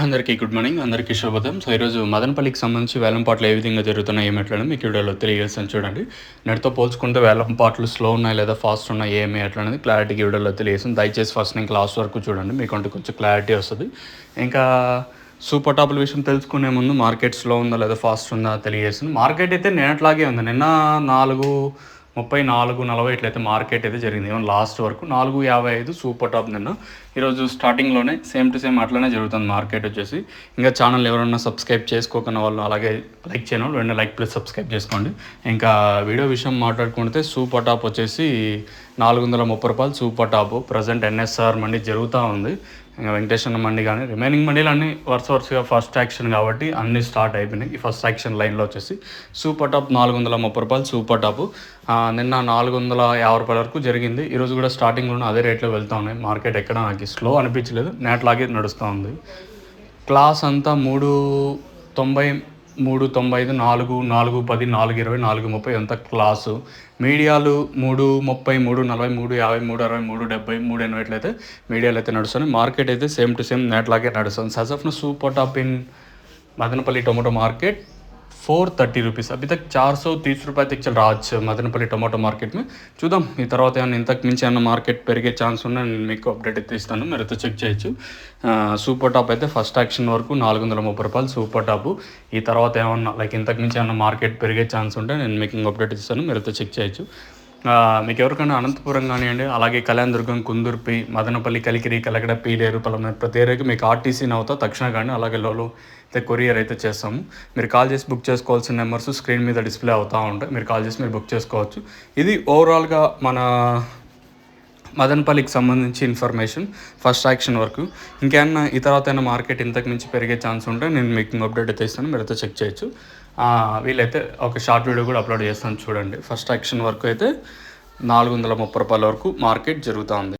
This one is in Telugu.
అందరికీ గుడ్ మార్నింగ్. అందరికీ శుభోదయం. సో, ఈరోజు మదనపల్లికి సంబంధించి వేలంపాట్లు ఏ విధంగా జరుగుతున్నాయి ఏమెట్లని మీకు వీడియోలో తెలియజేస్తాను చూడండి. నెట్‌తో పోల్చుకుంటే వేలంపాట్లు స్లో ఉన్నాయి లేదా ఫాస్ట్ ఉన్నాయి ఏమి ఎట్లనేది క్లారిటీగా వీడియోలో తెలియజేస్తాను. దయచేసి ఫస్ట్ నుంచి లాస్ట్ వరకు చూడండి, మీకంటూ కొంచెం క్లారిటీ వస్తుంది. ఇంకా సూపర్ టాపుల విషయం తెలుసుకునే ముందు మార్కెట్ స్లో ఉందా లేదా ఫాస్ట్ ఉందా తెలియజేస్తుంది. మార్కెట్ అయితే నిన్నట్లాగే ఉంది. నిన్న 4:30, 4:40 ఇట్లయితే మార్కెట్ అయితే జరిగింది. ఈవెన్ లాస్ట్ వరకు 4:55 సూపర్ టాప్ నిన్న. ఈరోజు స్టార్టింగ్లోనే సేమ్ టు సేమ్ అట్లనే జరుగుతుంది మార్కెట్ వచ్చేసి. ఇంకా ఛానల్ ఎవరైనా సబ్స్క్రైబ్ చేసుకోకున్న వాళ్ళు, అలాగే లైక్ చేయని వాళ్ళు వెంటనే లైక్ ప్లస్ సబ్స్క్రైబ్ చేసుకోండి. ఇంకా వీడియో విషయం మాట్లాడుకుంటే సూపర్ టాప్ వచ్చేసి ₹430 సూపర్ టాప్. ప్రజెంట్ ఎన్ఎస్ఆర్ మండి జరుగుతూ ఉంది. ఇంకా వెంకటేశ్వర మండి కానీ రిమైనింగ్ మండీలు అన్నీ వరుసగా ఫస్ట్ యాక్షన్ కాబట్టి అన్నీ స్టార్ట్ అయిపోయినాయి. ఈ ఫస్ట్ యాక్షన్ లైన్లో వచ్చేసి సూపర్ టాప్ ₹430 సూపర్ టాప్. నిన్న ₹450 వరకు జరిగింది. ఈరోజు కూడా స్టార్టింగ్లోనే అదే రేట్లో వెళ్తూ ఉన్నాయి. మార్కెట్ ఎక్కడ నాకు స్లో అనిపించలేదు, నేట్లాగే నడుస్తూ ఉంది. క్లాస్ అంతా 390, 395, 4, 410, 420, 430 అంతా క్లాసు. మీడియాలు 330, 340, 350, 360, 370, 380 ఇట్లయితే మీడియాలు అయితే నడుస్తున్నాయి. మార్కెట్ అయితే సేమ్ టు సేమ్ నేట్లాగే నడుస్తుంది. As of now super top in Madanapalle tomato market ₹430. अभी तक ₹430 तक चल रहा आज మదనపల్లి టొమాటో మార్కెట్ में. చూద్దాం ఈ తర్వాత ఏమైనా ఇంతకు మించి ఏమన్నా మార్కెట్ పెరిగే ఛాన్స్ ఉన్నా నేను మీకు అప్డేట్ అయితే ఇస్తాను, మీరు అయితే చెక్ చేయొచ్చు. సూపర్ టాప్ అయితే ఫస్ట్ యాక్షన్ వరకు ₹430 సూపర్ టాప్. ఈ తర్వాత ఏమన్నా లైక్ ఇంతకు మించి ఏమన్నా మార్కెట్ పెరిగే ఛాన్స్ ఉంటే నేను మీకు అప్డేట్ ఇస్తాను, మీరు అయితే చెక్ చేయొచ్చు. మీకు ఎవరికైనా అనంతపురం కానివ్వండి, అలాగే కళ్యాణదుర్గం, కుందుర్పి, మదనపల్లి, కలికిరి, కలకడ, పీలేరు, పలమనేరు ప్రతి ఏరియాకి మీకు ఆర్టీసీ అవుతా తక్షణ కానీ అలాగే లోలో అయితే కొరియర్ అయితే చేస్తాము. మీరు కాల్ చేసి బుక్ చేసుకోవాల్సిన నెంబర్స్ స్క్రీన్ మీద డిస్ప్లే అవుతూ ఉంటాయి. మీరు కాల్ చేసి మీరు బుక్ చేసుకోవచ్చు. ఇది ఓవరాల్గా మన మదనపల్లికి సంబంధించి ఇన్ఫర్మేషన్ ఫస్ట్ యాక్షన్ వరకు. ఇంకేమన్నా ఈ తర్వాత అయినా మార్కెట్ ఇంతకు మించి పెరిగే ఛాన్స్ ఉంటే నేను మీకు అప్డేట్ అయితే ఇస్తాను, మీరైతే చెక్ చేయొచ్చు. వీలైతే ఒక షార్ట్ వీడియో కూడా అప్లోడ్ చేస్తాను చూడండి. ఫస్ట్ యాక్షన్ వరకు అయితే ₹430 వరకు మార్కెట్ జరుగుతూ ఉంది.